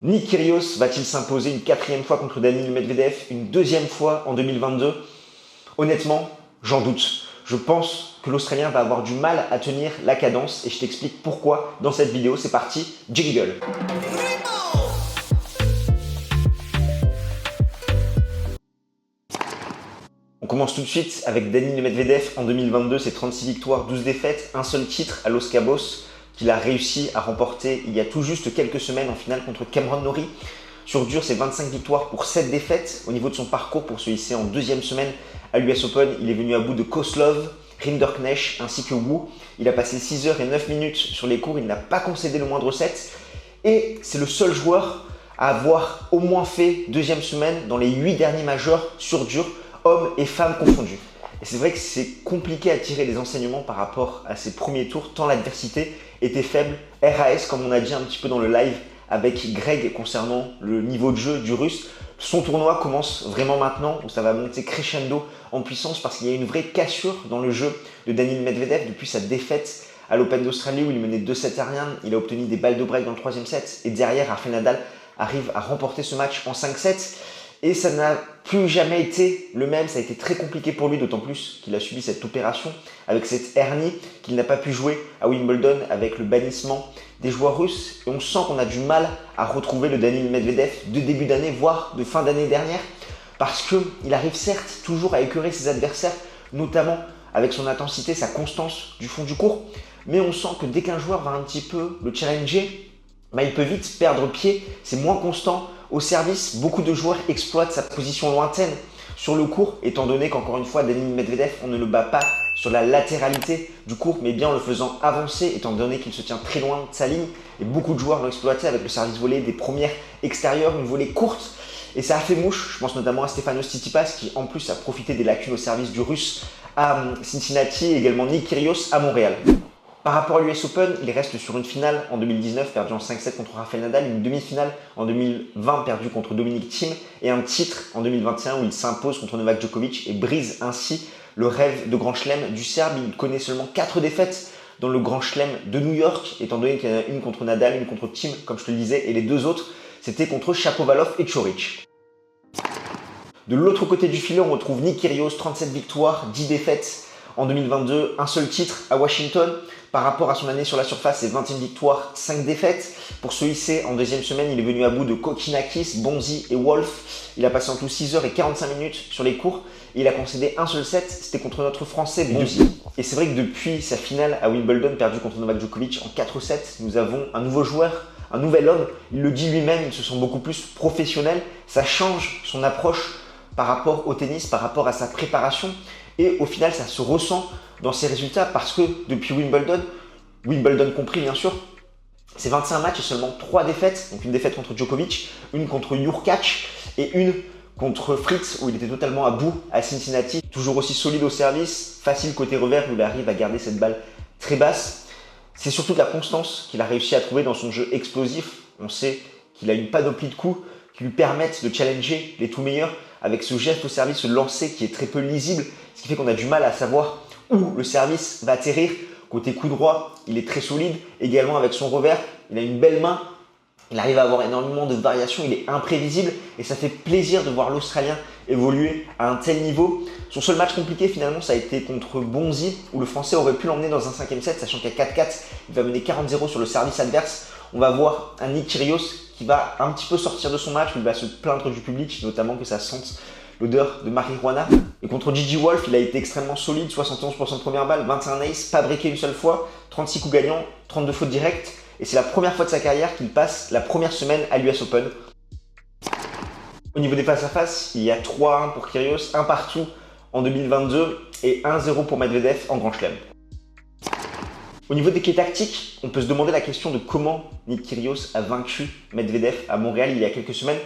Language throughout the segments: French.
Nick Kyrgios va-t-il s'imposer une quatrième fois contre Daniil Medvedev, une deuxième fois en 2022? Honnêtement, j'en doute. Je pense que l'Australien va avoir du mal à tenir la cadence et je t'explique pourquoi dans cette vidéo. C'est parti, jingle! On commence tout de suite avec Daniil Medvedev en 2022, c'est 36 victoires, 12 défaites, un seul titre à Los Cabos qu'il a réussi à remporter il y a tout juste quelques semaines en finale contre Cameron Norrie. Sur dur, c'est 25 victoires pour 7 défaites. Au niveau de son parcours pour se hisser en deuxième semaine à l'US Open, il est venu à bout de Kozlov, Rinderknecht ainsi que Wu. Il a passé 6 heures et 9 minutes sur les cours, il n'a pas concédé le moindre set. Et c'est le seul joueur à avoir au moins fait deuxième semaine dans les 8 derniers majeurs sur dur, hommes et femmes confondus. Et c'est vrai que c'est compliqué à tirer des enseignements par rapport à ses premiers tours, tant l'adversité était faible. RAS, comme on a dit un petit peu dans le live avec Greg concernant le niveau de jeu du russe. Son tournoi commence vraiment maintenant, où ça va monter crescendo en puissance parce qu'il y a une vraie cassure dans le jeu de Daniil Medvedev depuis sa défaite à l'Open d'Australie où il menait 2-7 à rien. Il a obtenu des balles de break dans le troisième set et derrière, Rafael Nadal arrive à remporter ce match en 5-7. Et ça n'a plus jamais été le même, ça a été très compliqué pour lui, d'autant plus qu'il a subi cette opération avec cette hernie, qu'il n'a pas pu jouer à Wimbledon avec le bannissement des joueurs russes. Et on sent qu'on a du mal à retrouver le Daniil Medvedev de début d'année, voire de fin d'année dernière, parce qu'il arrive certes toujours à écœurer ses adversaires, notamment avec son intensité, sa constance du fond du court, mais on sent que dès qu'un joueur va un petit peu le challenger, il peut vite perdre pied, c'est moins constant. Au service, beaucoup de joueurs exploitent sa position lointaine sur le court, étant donné qu'encore une fois, Daniil Medvedev, on ne le bat pas sur la latéralité du court, mais bien en le faisant avancer, étant donné qu'il se tient très loin de sa ligne. Et beaucoup de joueurs l'ont exploité avec le service volé des premières extérieures, une volée courte. Et ça a fait mouche, je pense notamment à Stefanos Tsitsipas, qui en plus a profité des lacunes au service du russe à Cincinnati, et également Nick Kyrgios à Montréal. Par rapport à l'US Open, il reste sur une finale en 2019 perdue en 5-7 contre Rafael Nadal, une demi-finale en 2020 perdue contre Dominic Thiem et un titre en 2021 où il s'impose contre Novak Djokovic et brise ainsi le rêve de Grand Chelem du Serbe. Il connaît seulement 4 défaites dans le Grand Chelem de New York, étant donné qu'il y en a une contre Nadal, une contre Thiem, comme je te le disais, et les deux autres, c'était contre Shapovalov et Coric. De l'autre côté du filet, on retrouve Nick Kyrgios, 37 victoires, 10 défaites en 2022, un seul titre à Washington. Par rapport à son année sur la surface, c'est 21 victoires, 5 défaites. Pour se hisser en deuxième semaine, il est venu à bout de Kokinakis, Bonzi et Wolf. Il a passé en tout 6 heures et 45 minutes sur les cours. Et il a concédé un seul set, c'était contre notre Français Bonzi. Et c'est vrai que depuis sa finale à Wimbledon, perdue contre Novak Djokovic en 4-7, nous avons un nouveau joueur, un nouvel homme. Il le dit lui-même, il se sent beaucoup plus professionnel. Ça change son approche par rapport au tennis, par rapport à sa préparation. Et au final, ça se ressent dans ses résultats parce que depuis Wimbledon, Wimbledon compris bien sûr, c'est 25 matchs et seulement 3 défaites. Donc une défaite contre Djokovic, une contre Jurkacz et une contre Fritz où il était totalement à bout à Cincinnati. Toujours aussi solide au service, facile côté revers où il arrive à garder cette balle très basse. C'est surtout de la constance qu'il a réussi à trouver dans son jeu explosif. On sait qu'il a une panoplie de coups qui lui permettent de challenger les tout meilleurs avec ce geste au service, ce lancer qui est très peu lisible, ce qui fait qu'on a du mal à savoir où le service va atterrir. Côté coup droit, il est très solide. Également avec son revers, il a une belle main. Il arrive à avoir énormément de variations, il est imprévisible et ça fait plaisir de voir l'Australien évoluer à un tel niveau. Son seul match compliqué finalement, ça a été contre Bonzi où le Français aurait pu l'emmener dans un 5e set, sachant qu'à 4-4, il va mener 40-0 sur le service adverse. On va voir un Nick Kyrgios qui va un petit peu sortir de son match, où il va se plaindre du public, notamment que ça sente l'odeur de marijuana. Et contre Gigi Wolf, il a été extrêmement solide, 71% de première balle, 21 aces, pas breaké une seule fois, 36 coups gagnants, 32 fautes directes. Et c'est la première fois de sa carrière qu'il passe la première semaine à l'US Open. Au niveau des face-à-face, il y a 3-1 pour Kyrgios, 1 partout en 2022 et 1-0 pour Medvedev en Grand Chelem. Au niveau des clés tactiques, on peut se demander la question de comment Nick Kyrgios a vaincu Medvedev à Montréal il y a quelques semaines.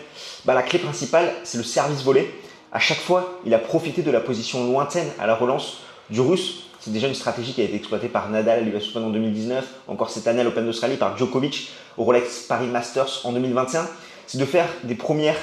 La clé principale, c'est le service volé. À chaque fois, il a profité de la position lointaine à la relance du russe. C'est déjà une stratégie qui a été exploitée par Nadal à l'US Open en 2019, encore cette année à l'Open d'Australie par Djokovic au Rolex Paris Masters en 2021. C'est de faire des premières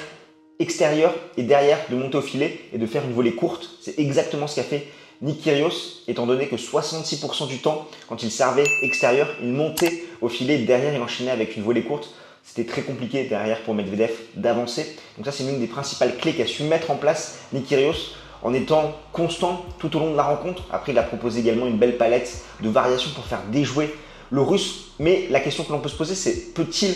extérieures et derrière de monter au filet et de faire une volée courte. C'est exactement ce qu'a fait Nick Kyrgios, étant donné que 66% du temps, quand il servait extérieur, il montait au filet et derrière il enchaînait avec une volée courte. c'était très compliqué derrière pour Medvedev d'avancer. Donc ça, c'est l'une des principales clés qu'a su mettre en place Nick Kyrgios en étant constant tout au long de la rencontre. Après, il a proposé également une belle palette de variations pour faire déjouer le Russe. Mais la question que l'on peut se poser, c'est peut-il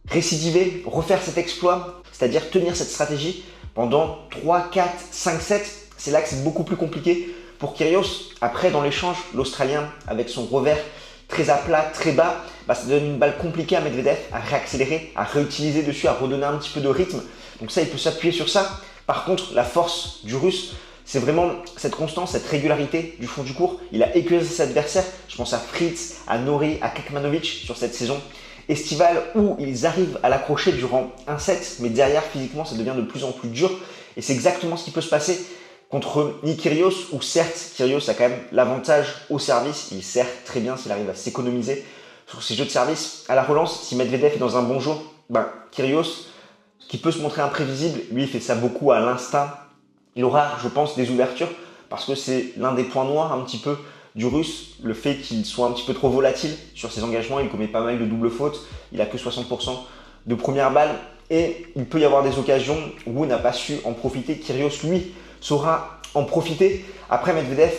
récidiver, refaire cet exploit, c'est-à-dire tenir cette stratégie pendant 3, 4, 5 sets? C'est là que c'est beaucoup plus compliqué pour Kyrgios. Après, dans l'échange, l'Australien, avec son revers très à plat, très bas, ça donne une balle compliquée à Medvedev à réaccélérer, à réutiliser dessus, à redonner un petit peu de rythme. Donc ça, il peut s'appuyer sur ça. Par contre, la force du Russe, c'est vraiment cette constance, cette régularité du fond du court. Il a écrasé ses adversaires. Je pense à Fritz, à Norrie, à Kekmanovic sur cette saison estivale où ils arrivent à l'accrocher durant un set, mais derrière, physiquement, ça devient de plus en plus dur. Et c'est exactement ce qui peut se passer contre Nick Kyrgios, où certes, Kyrgios a quand même l'avantage au service. Il sert très bien s'il arrive à s'économiser sur ses jeux de service. À la relance, si Medvedev est dans un bon jour, Kyrgios, qui peut se montrer imprévisible, lui, il fait ça beaucoup à l'instinct. Il aura, je pense, des ouvertures parce que c'est l'un des points noirs un petit peu du Russe, le fait qu'il soit un petit peu trop volatile sur ses engagements. Il commet pas mal de doubles fautes, il a que 60% de première balle et il peut y avoir des occasions où il n'a pas su en profiter. Kyrgios, lui, saura en profiter. Après, Medvedev,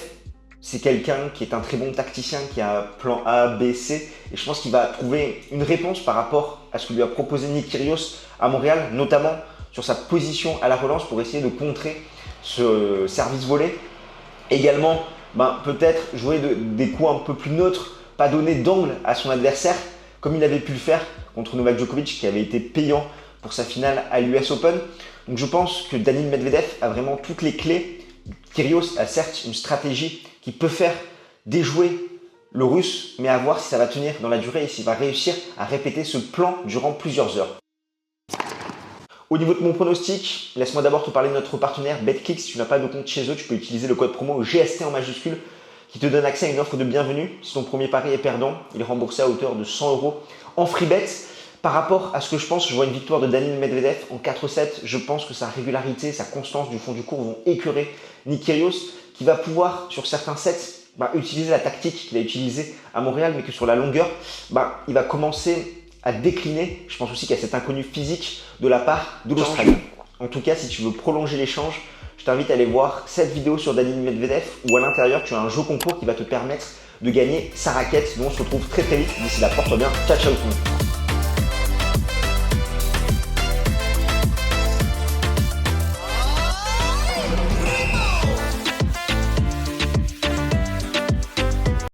c'est quelqu'un qui est un très bon tacticien, qui a un plan A, B, C et je pense qu'il va trouver une réponse par rapport à ce que lui a proposé Nick Kyrgios à Montréal, notamment sur sa position à la relance pour essayer de contrer ce service volé. Également, peut-être jouer des coups un peu plus neutres, pas donner d'angle à son adversaire, comme il avait pu le faire contre Novak Djokovic, qui avait été payant pour sa finale à l'US Open. Donc je pense que Daniil Medvedev a vraiment toutes les clés. Kyrgios a certes une stratégie qui peut faire déjouer le Russe, mais à voir si ça va tenir dans la durée et s'il va réussir à répéter ce plan durant plusieurs heures. Au niveau de mon pronostic, laisse-moi d'abord te parler de notre partenaire BetClick. Si tu n'as pas de compte chez eux, tu peux utiliser le code promo GST en majuscule qui te donne accès à une offre de bienvenue. Si ton premier pari est perdant, il est remboursé à hauteur de 100 € en free bet. Par rapport à ce que je pense, je vois une victoire de Daniil Medvedev en 4-7. Je pense que sa régularité, sa constance du fond du court vont écœurer Nick Kyrgios qui va pouvoir, sur certains sets, utiliser la tactique qu'il a utilisée à Montréal, mais que sur la longueur, il va commencer à décliner. Je pense aussi qu'il y a cet inconnu physique de la part de l'Australie. En tout cas, si tu veux prolonger l'échange, je t'invite à aller voir cette vidéo sur Daniil Medvedev où à l'intérieur, tu as un jeu concours qui va te permettre de gagner sa raquette. Nous, on se retrouve très vite. D'ici là, porte-toi bien. Ciao, ciao tout le monde.